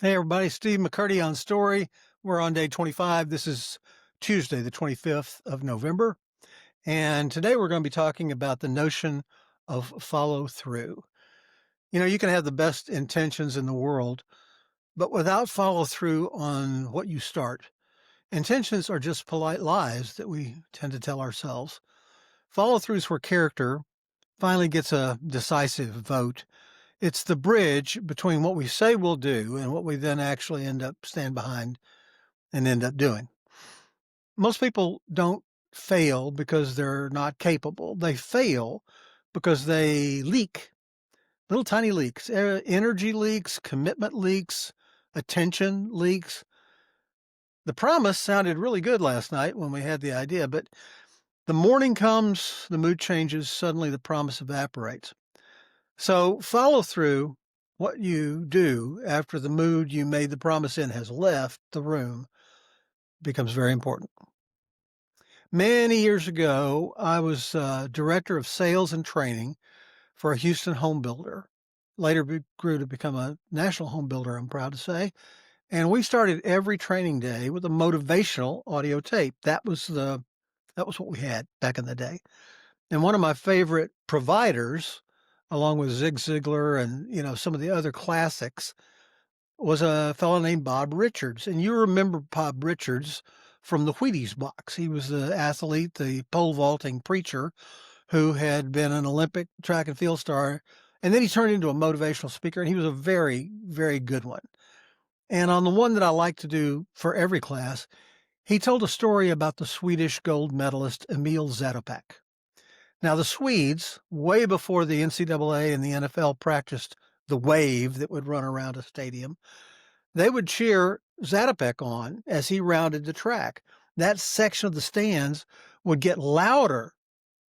Hey everybody, Steve McCurdy on Story. We're on day 25. This is Tuesday, the 25th of November. And today we're going to be talking about the notion of follow through. You can have the best intentions in the world, but without follow through on what you start, intentions are just polite lies that we tend to tell ourselves. Follow through is where character finally gets a decisive vote. It's the bridge between what we say we'll do and what we then actually stand behind and end up doing. Most people don't fail because they're not capable. They fail because they leak little tiny leaks, energy leaks, commitment leaks, attention leaks. The promise sounded really good last night when we had the idea, but the morning comes, the mood changes, suddenly the promise evaporates. So follow through what you do after the mood you made the promise in has left the room becomes very important. Many years ago, I was director of sales and training for a Houston home builder. Later grew to become a national home builder, I'm proud to say. And we started every training day with a motivational audio tape. That was what we had back in the day. And one of my favorite providers, along with Zig Ziglar and some of the other classics, was a fellow named Bob Richards. And you remember Bob Richards from the Wheaties box. He was the athlete, the pole vaulting preacher who had been an Olympic track and field star. And then he turned into a motivational speaker, and he was a very, very good one. And on the one that I like to do for every class, he told a story about the Swedish gold medalist Emil Zatopek. Now, the Swedes, way before the NCAA and the NFL practiced the wave that would run around a stadium, they would cheer Zatopek on as he rounded the track. That section of the stands would get louder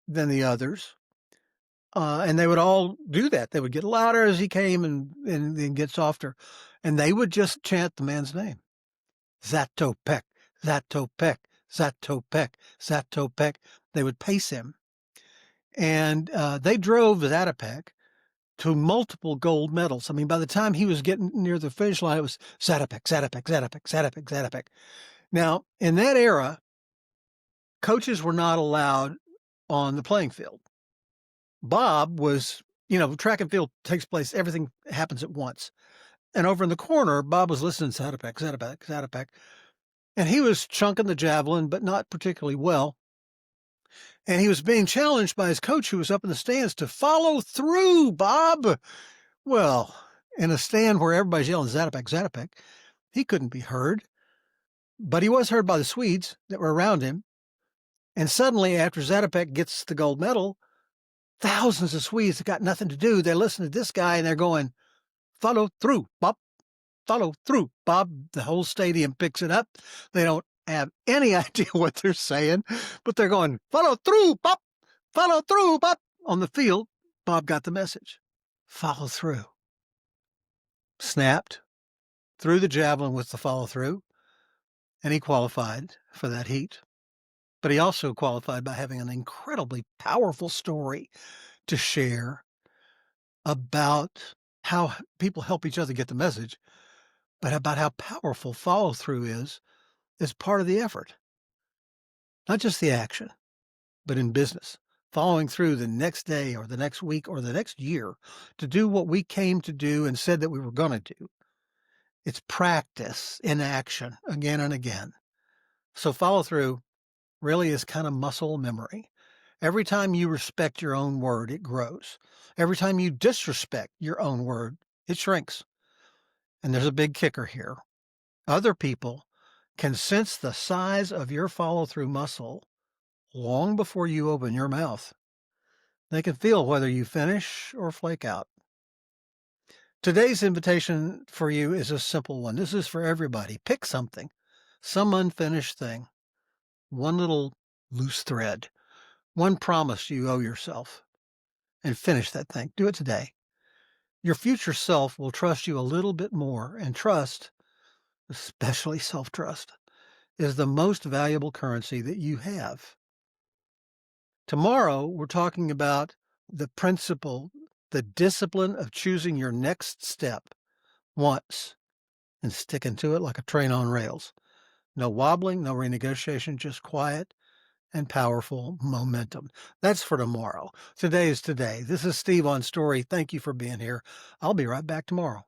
than the others, and they would all do that. They would get louder as he came and then get softer, and they would just chant the man's name, Zatopek, Zatopek, Zatopek, Zatopek. They would pace him, and they drove Zatopek to multiple gold medals. I mean, by the time he was getting near the finish line, it was Zatopek, Zatopek, Zatopek, Zatopek, Zatopek. Now, in that era, coaches were not allowed on the playing field. Bob was, track and field takes place, everything happens at once. And over in the corner, Bob was listening to Zatopek, Zatopek, Zatopek, and he was chunking the javelin, but not particularly well. And he was being challenged by his coach, who was up in the stands, to follow through, Bob. Well, in a stand where everybody's yelling Zatopek, Zatopek, he couldn't be heard. But he was heard by the Swedes that were around him. And suddenly, after Zatopek gets the gold medal, thousands of Swedes have got nothing to do. They listen to this guy and they're going, follow through, Bob, follow through, Bob. The whole stadium picks it up. They don't have any idea what they're saying, but they're going, follow through, Bob, follow through, Bob. On the field, Bob got the message. Follow through. Snapped, threw the javelin with the follow through, and he qualified for that heat. But he also qualified by having an incredibly powerful story to share about how people help each other get the message, but about how powerful follow through is as part of the effort. Not just the action, but in business, following through the next day or the next week or the next year to do what we came to do and said that we were going to do. It's practice in action again and again. So follow through really is kind of muscle memory. Every time you respect your own word, it grows. Every time you disrespect your own word, it shrinks. And there's a big kicker here. Other people can sense the size of your follow through muscle long before you open your mouth. They can feel whether you finish or flake out. Today's invitation for you is a simple one. This is for everybody. Pick something, some unfinished thing, one little loose thread, one promise you owe yourself, and finish that thing. Do it today. Your future self will trust you a little bit more, and trust, especially self-trust, is the most valuable currency that you have. Tomorrow, we're talking about the principle, the discipline of choosing your next step once and sticking to it like a train on rails. No wobbling, no renegotiation, just quiet and powerful momentum. That's for tomorrow. Today is today. This is Steve on Story. Thank you for being here. I'll be right back tomorrow.